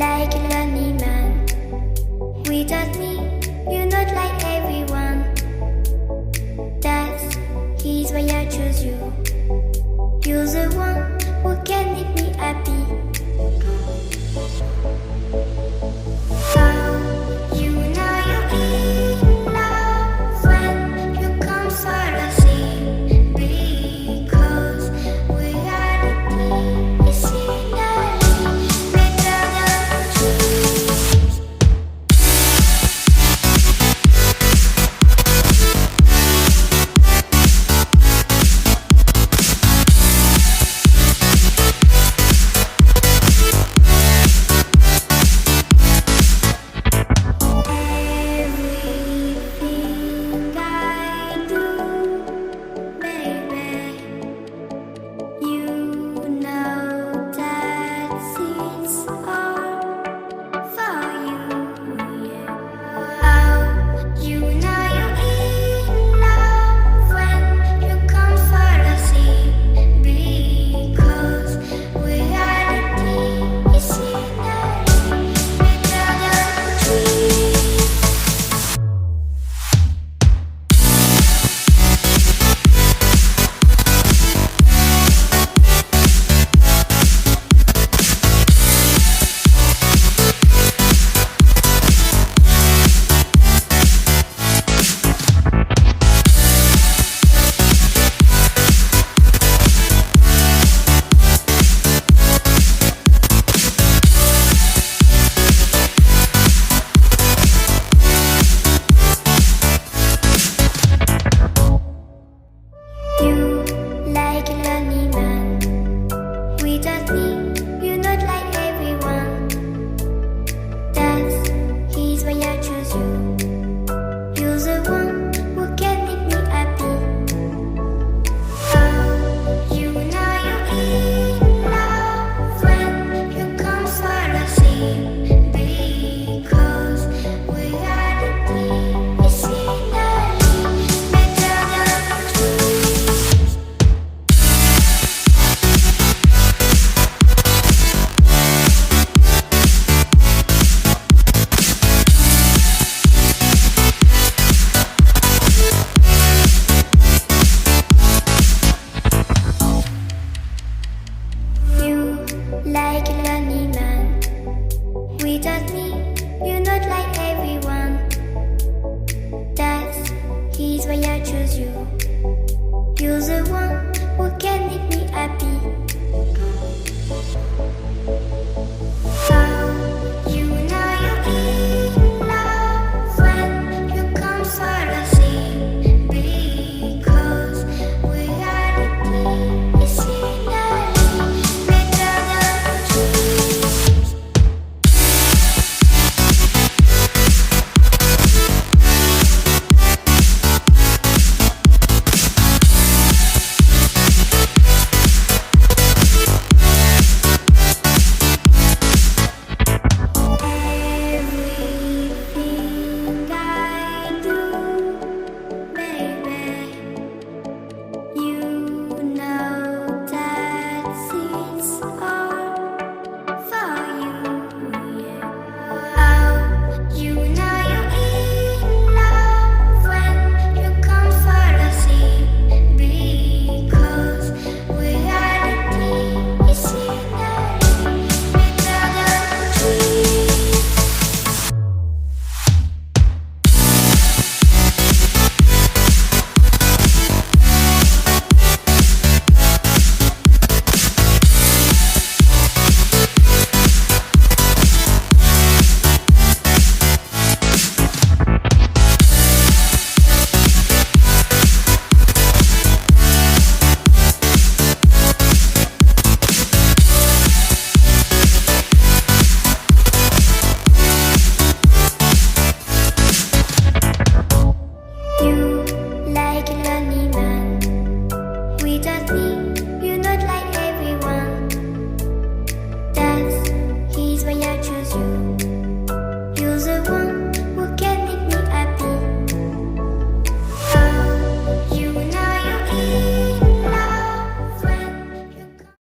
like a lonely man. Without me, you're not like everyone. That's he's why I choose you. You're the one who can make me happy. How you know you're in love when you come for the sea? Because reality is scenery better than dreams. Everything I do, baby, you know that it's all for you, yeah. How you know you're in love when you come for the sea? Because reality is scenery better than dreams. You like a lonely man. Without me, you're not like everyone. That's he's why I choose you. You're the one who can make me happy. How you know you're in love when you come for the sea? Because reality is scenery better than dreams. You like a lonely man. Without me, you're not like